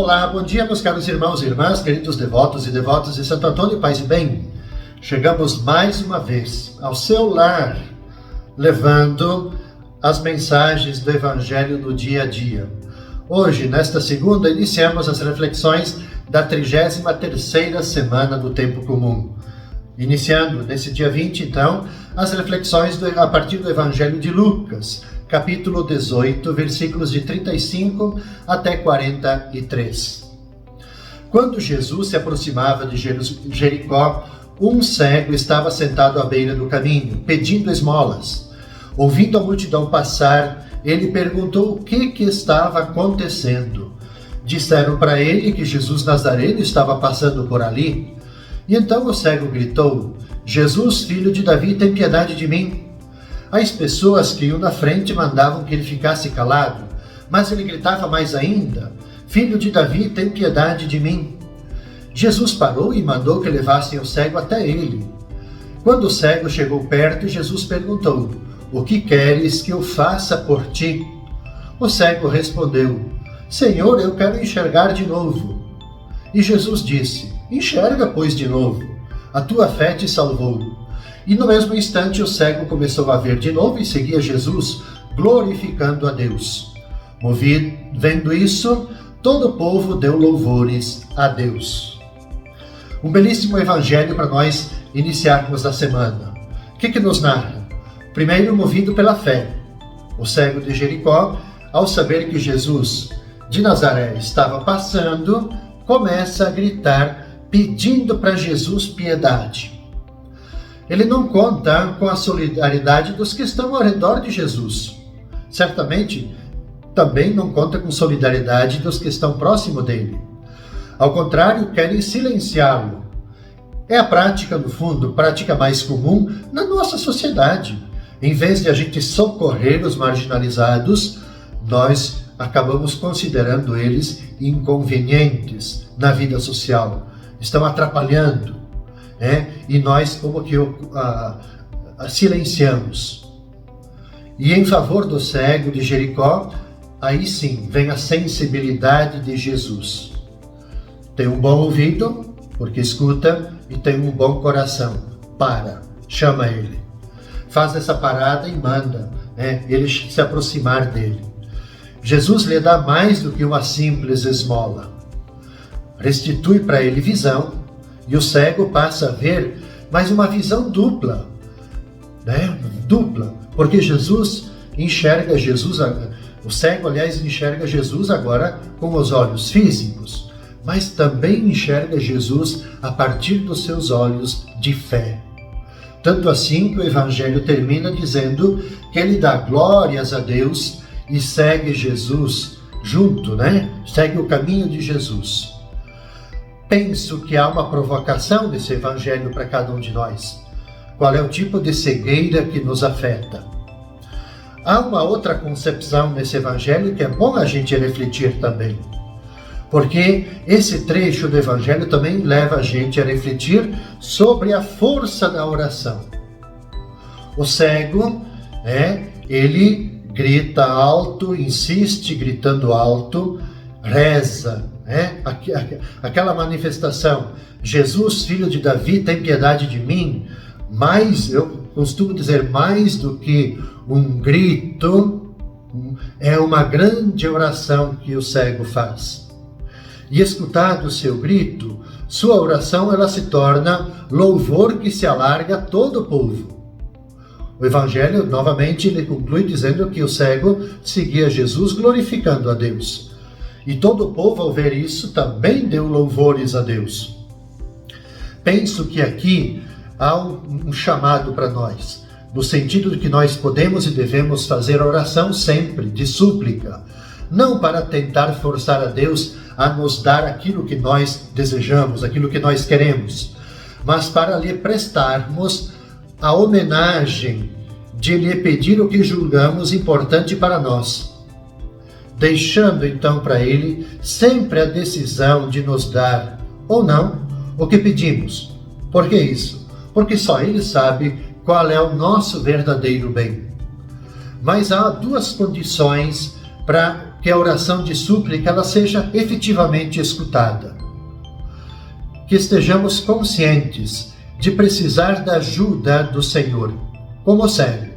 Olá, bom dia meus caros irmãos e irmãs, queridos devotos e devotas de Santo Antônio, paz e bem. Chegamos mais uma vez ao seu lar, levando as mensagens do Evangelho no dia a dia. Hoje, nesta segunda, iniciamos as reflexões da 33ª semana do Tempo Comum. Iniciando nesse dia 20, então, as reflexões a partir do Evangelho de Lucas, capítulo 18, versículos de 35 até 43. Quando Jesus se aproximava de Jericó, um cego estava sentado à beira do caminho, pedindo esmolas. Ouvindo a multidão passar, ele perguntou o que estava acontecendo. Disseram para ele que Jesus Nazareno estava passando por ali. E então o cego gritou: Jesus, filho de Davi, tem piedade de mim. As pessoas que iam na frente mandavam que ele ficasse calado, mas ele gritava mais ainda: Filho de Davi, tem piedade de mim. Jesus parou e mandou que levassem o cego até ele. Quando o cego chegou perto, Jesus perguntou: O que queres que eu faça por ti? O cego respondeu: Senhor, eu quero enxergar de novo. E Jesus disse: Enxerga, pois, de novo. A tua fé te salvou. E no mesmo instante o cego começou a ver de novo e seguia Jesus, glorificando a Deus. Vendo isso, todo o povo deu louvores a Deus. Um belíssimo evangelho para nós iniciarmos a semana. O que nos narra? Primeiro, movido pela fé. O cego de Jericó, ao saber que Jesus de Nazaré estava passando, começa a gritar, pedindo para Jesus piedade. Ele não conta com a solidariedade dos que estão ao redor de Jesus. Certamente, também não conta com solidariedade dos que estão próximo dele. Ao contrário, querem silenciá-lo. É a prática, no fundo, prática mais comum na nossa sociedade. Em vez de a gente socorrer os marginalizados, nós acabamos considerando eles inconvenientes na vida social. Estão atrapalhando. E nós como que silenciamos. E em favor do cego de Jericó, aí sim vem a sensibilidade de Jesus. Tem um bom ouvido, porque escuta, e tem um bom coração. Chama ele. Faz essa parada e manda ele se aproximar dele. Jesus lhe dá mais do que uma simples esmola. Restitui para ele visão, e o cego passa a ver, mas uma visão dupla. Dupla, porque Jesus enxerga o cego, aliás, enxerga Jesus agora com os olhos físicos, mas também enxerga Jesus a partir dos seus olhos de fé. Tanto assim que o Evangelho termina dizendo que ele dá glórias a Deus e segue Jesus junto, Segue o caminho de Jesus. Penso que há uma provocação desse Evangelho para cada um de nós. Qual é o tipo de cegueira que nos afeta? Há uma outra concepção nesse Evangelho que é bom a gente refletir também. Porque esse trecho do Evangelho também leva a gente a refletir sobre a força da oração. O cego, ele grita alto, insiste gritando alto, reza, aquela manifestação, Jesus, filho de Davi, tem piedade de mim, mas eu costumo dizer, mais do que um grito, é uma grande oração que o cego faz. E escutado o seu grito, sua oração ela se torna louvor que se alarga a todo o povo. O Evangelho, novamente, ele conclui dizendo que o cego seguia Jesus glorificando a Deus. E todo o povo, ao ver isso, também deu louvores a Deus. Penso que aqui há um chamado para nós, no sentido de que nós podemos e devemos fazer oração sempre, de súplica, não para tentar forçar a Deus a nos dar aquilo que nós desejamos, aquilo que nós queremos, mas para lhe prestarmos a homenagem de lhe pedir o que julgamos importante para nós, deixando então para ele sempre a decisão de nos dar ou não o que pedimos. Por que isso? Porque só ele sabe qual é o nosso verdadeiro bem. Mas há duas condições para que a oração de súplica ela seja efetivamente escutada. Que estejamos conscientes de precisar da ajuda do Senhor, como cego.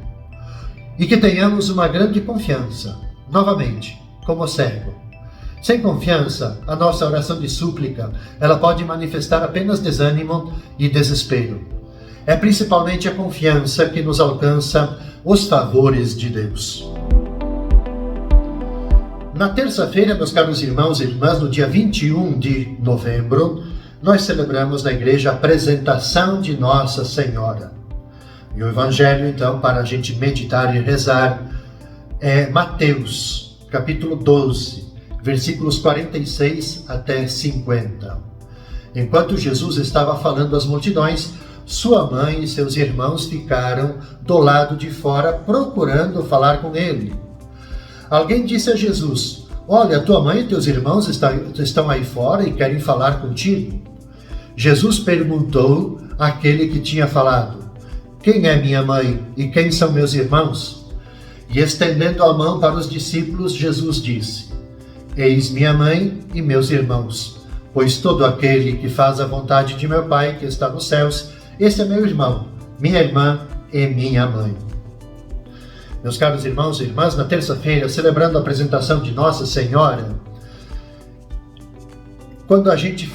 E que tenhamos uma grande confiança, novamente, como cego. Sem confiança, a nossa oração de súplica, ela pode manifestar apenas desânimo e desespero. É principalmente a confiança que nos alcança os favores de Deus. Na terça-feira, meus caros irmãos e irmãs, no dia 21 de novembro, nós celebramos na igreja a apresentação de Nossa Senhora. E o Evangelho, então, para a gente meditar e rezar, é Mateus, capítulo 12, versículos 46 até 50. Enquanto Jesus estava falando às multidões, sua mãe e seus irmãos ficaram do lado de fora procurando falar com ele. Alguém disse a Jesus: olha, tua mãe e teus irmãos estão aí fora e querem falar contigo. Jesus perguntou àquele que tinha falado: quem é minha mãe e quem são meus irmãos? E estendendo a mão para os discípulos, Jesus disse: eis minha mãe e meus irmãos, pois todo aquele que faz a vontade de meu Pai que está nos céus, esse é meu irmão, minha irmã e minha mãe. Meus caros irmãos e irmãs, na terça-feira, celebrando a apresentação de Nossa Senhora, quando a gente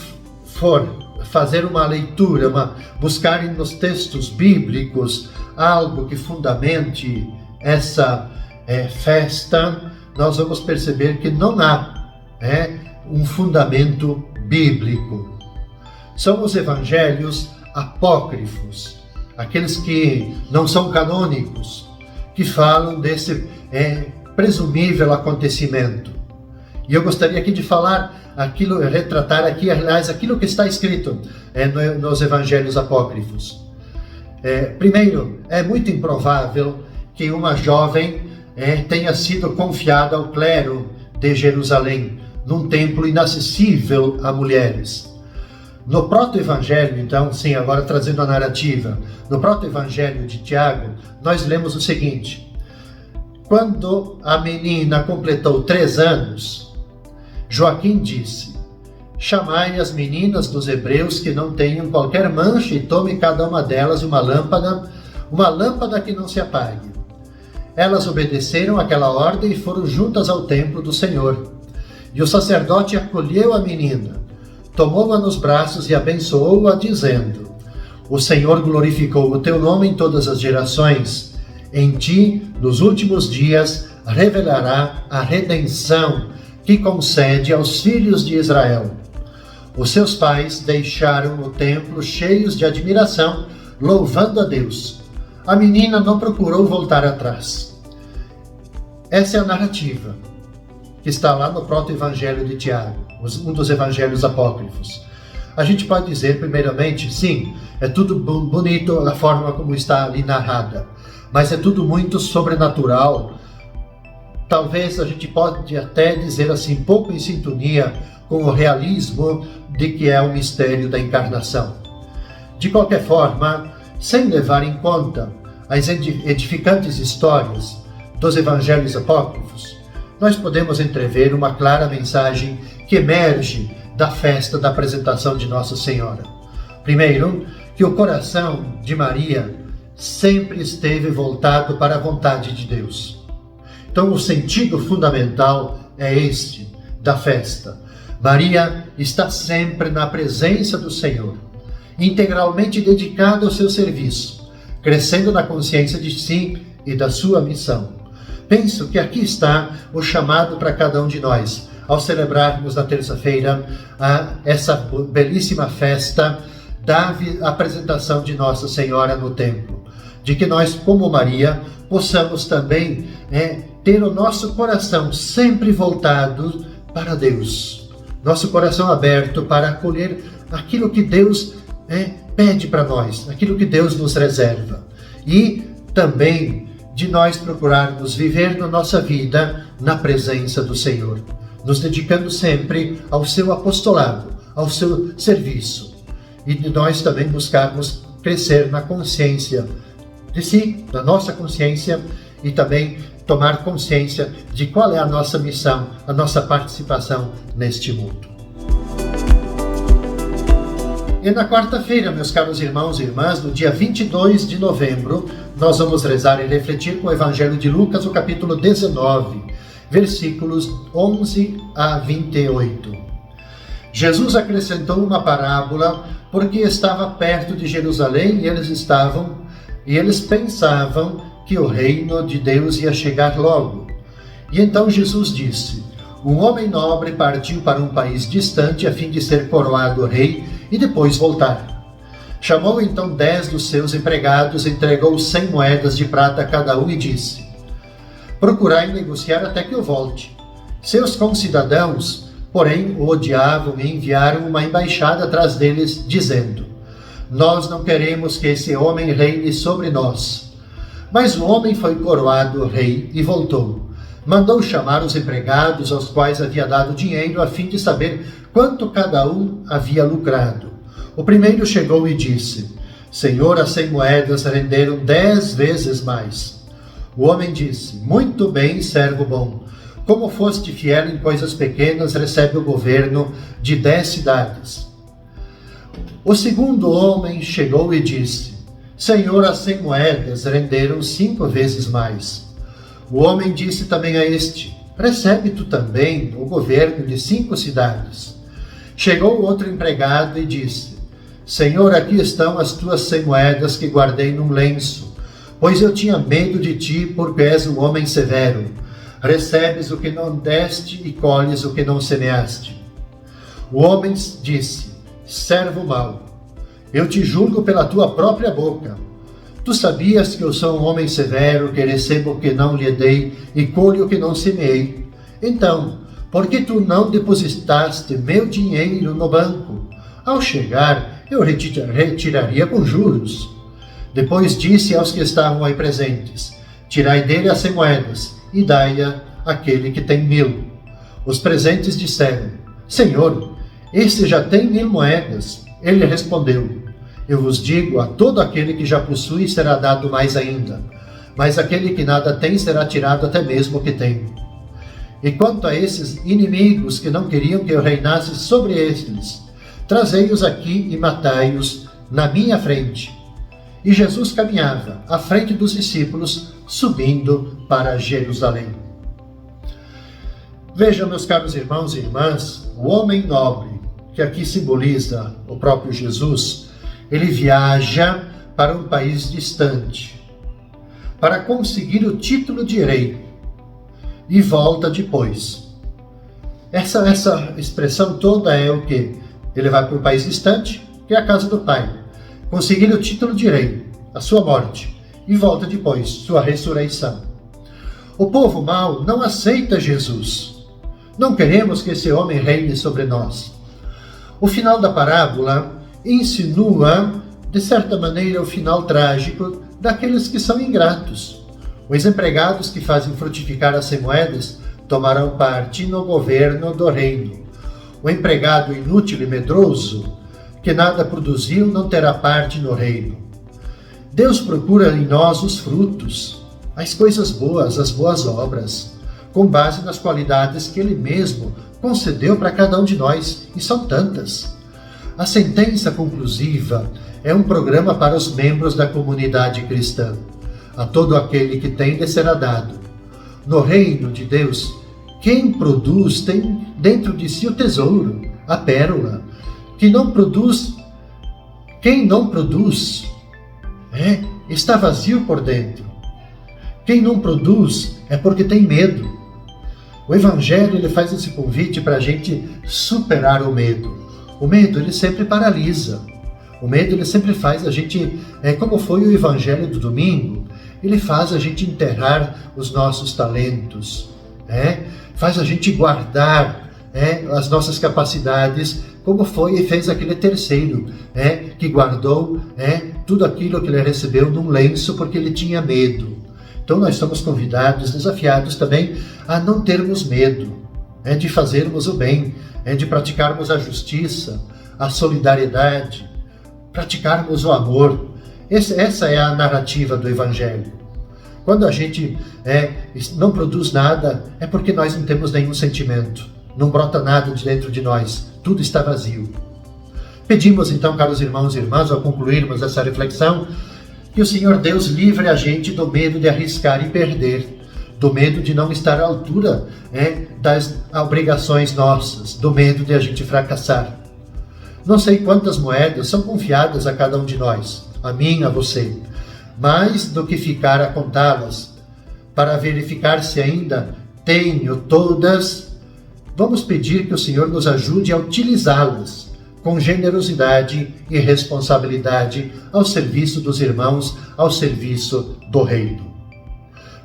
for fazer uma leitura, buscar nos textos bíblicos algo que fundamente essa festa, nós vamos perceber que não há um fundamento bíblico. São os evangelhos apócrifos, aqueles que não são canônicos, que falam desse presumível acontecimento. E eu gostaria aqui de falar retratar aqui, aliás, aquilo que está escrito nos evangelhos apócrifos. Primeiro, é muito improvável que uma jovem tenha sido confiada ao clero de Jerusalém, num templo inacessível a mulheres. No proto-evangelho, então, sim, agora trazendo a narrativa, no proto-evangelho de Tiago, nós lemos o seguinte: quando a menina completou 3 anos, Joaquim disse: chamai as meninas dos hebreus que não tenham qualquer mancha e tome cada uma delas uma lâmpada que não se apague. Elas obedeceram àquela ordem e foram juntas ao templo do Senhor. E o sacerdote acolheu a menina, tomou-a nos braços e abençoou-a, dizendo: o Senhor glorificou o teu nome em todas as gerações. Em ti, nos últimos dias, revelará a redenção que concede aos filhos de Israel. Os seus pais deixaram o templo cheios de admiração, louvando a Deus. A menina não procurou voltar atrás. Essa é a narrativa que está lá no proto-evangelho de Tiago, um dos evangelhos apócrifos. A gente pode dizer, primeiramente, sim, é tudo bonito a forma como está ali narrada, mas é tudo muito sobrenatural. Talvez a gente pode até dizer assim, pouco em sintonia com o realismo de que é o mistério da encarnação. De qualquer forma, sem levar em conta as edificantes histórias dos evangelhos apócrifos, nós podemos entrever uma clara mensagem que emerge da festa da apresentação de Nossa Senhora. Primeiro, que o coração de Maria sempre esteve voltado para a vontade de Deus. Então, o sentido fundamental é este da festa. Maria está sempre na presença do Senhor, integralmente dedicada ao seu serviço, crescendo na consciência de si e da sua missão. Penso que aqui está o chamado para cada um de nós, ao celebrarmos na terça-feira essa belíssima festa da apresentação de Nossa Senhora no templo. De que nós, como Maria, possamos também ter o nosso coração sempre voltado para Deus. Nosso coração aberto para acolher aquilo que Deus pede para nós, aquilo que Deus nos reserva. E também de nós procurarmos viver na nossa vida na presença do Senhor, nos dedicando sempre ao seu apostolado, ao seu serviço. E de nós também buscarmos crescer na consciência de si, da nossa consciência, e também tomar consciência de qual é a nossa missão, a nossa participação neste mundo. E na quarta-feira, meus caros irmãos e irmãs, no dia 22 de novembro, nós vamos rezar e refletir com o Evangelho de Lucas, o capítulo 19, versículos 11 a 28. Jesus acrescentou uma parábola porque estava perto de Jerusalém e eles pensavam que o reino de Deus ia chegar logo. E então Jesus disse: um homem nobre partiu para um país distante a fim de ser coroado rei e depois voltar. Chamou então 10 dos seus empregados, entregou 100 moedas de prata a cada um e disse: procurai negociar até que eu volte. Seus concidadãos, porém, o odiavam e enviaram uma embaixada atrás deles, dizendo: nós não queremos que esse homem reine sobre nós. Mas o homem foi coroado rei e voltou. Mandou chamar os empregados aos quais havia dado dinheiro a fim de saber quanto cada um havia lucrado. O primeiro chegou e disse: Senhor, as 100 moedas renderam 10 vezes mais. O homem disse: muito bem, servo bom. Como foste fiel em coisas pequenas, recebe o governo de 10 cidades. O segundo homem chegou e disse: Senhor, as 100 moedas renderam 5 vezes mais. O homem disse também a este: recebe tu também o governo de 5 cidades. Chegou outro empregado e disse: Senhor, aqui estão as tuas 100 moedas que guardei num lenço, pois eu tinha medo de ti, porque és um homem severo. Recebes o que não deste e colhes o que não semeaste. O homem disse: servo mau, eu te julgo pela tua própria boca. Tu sabias que eu sou um homem severo, que recebo o que não lhe dei e colho o que não semeei. Então, por que tu não depositaste meu dinheiro no banco? Ao chegar, eu retiraria com juros. Depois disse aos que estavam aí presentes: tirai dele as 100 moedas e dai-a àquele que tem 1000. Os presentes disseram: Senhor, este já tem 1000 moedas. Ele respondeu: eu vos digo, a todo aquele que já possui será dado mais ainda, mas aquele que nada tem será tirado até mesmo o que tem. E quanto a esses inimigos que não queriam que eu reinasse sobre eles, trazei-os aqui e matai-os na minha frente. E Jesus caminhava à frente dos discípulos, subindo para Jerusalém. Vejam, meus caros irmãos e irmãs, o homem nobre, que aqui simboliza o próprio Jesus, ele viaja para um país distante para conseguir o título de rei e volta depois. Essa expressão toda é o quê? Ele vai para um país distante, que é a casa do Pai, conseguir o título de rei, a sua morte, e volta depois, sua ressurreição. O povo mau não aceita Jesus. Não queremos que esse homem reine sobre nós. O final da parábola insinua, de certa maneira, o final trágico daqueles que são ingratos. Os empregados que fazem frutificar as 100 moedas tomarão parte no governo do reino. O empregado inútil e medroso, que nada produziu, não terá parte no reino. Deus procura em nós os frutos, as coisas boas, as boas obras, com base nas qualidades que Ele mesmo concedeu para cada um de nós, e são tantas. A sentença conclusiva é um programa para os membros da comunidade cristã. A todo aquele que tem lhe será dado. No reino de Deus, quem produz tem dentro de si o tesouro, a pérola. Quem não produz está vazio por dentro. Quem não produz é porque tem medo. O Evangelho ele faz esse convite para a gente superar o medo. O medo, ele sempre paralisa. O medo, ele sempre faz a gente, como foi o Evangelho do domingo, ele faz a gente enterrar os nossos talentos, faz a gente guardar as nossas capacidades, como foi e fez aquele terceiro, que guardou tudo aquilo que ele recebeu num lenço porque ele tinha medo. Então nós somos convidados, desafiados também a não termos medo, de fazermos o bem, de praticarmos a justiça, a solidariedade, praticarmos o amor. Essa é a narrativa do Evangelho. Quando a gente não produz nada, é porque nós não temos nenhum sentimento. Não brota nada de dentro de nós. Tudo está vazio. Pedimos então, caros irmãos e irmãs, ao concluirmos essa reflexão, que o Senhor Deus livre a gente do medo de arriscar e perder, do medo de não estar à altura das obrigações nossas, do medo de a gente fracassar. Não sei quantas moedas são confiadas a cada um de nós, a mim, a você, mais do que ficar a contá-las, para verificar se ainda tenho todas, vamos pedir que o Senhor nos ajude a utilizá-las com generosidade e responsabilidade ao serviço dos irmãos, ao serviço do reino.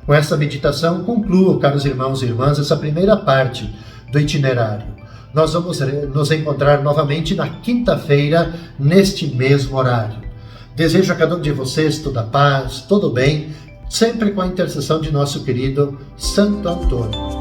Com essa meditação, concluo, caros irmãos e irmãs, essa primeira parte do itinerário. Nós vamos nos encontrar novamente na quinta-feira, neste mesmo horário. Desejo a cada um de vocês toda a paz, todo o bem, sempre com a intercessão de nosso querido Santo Antônio.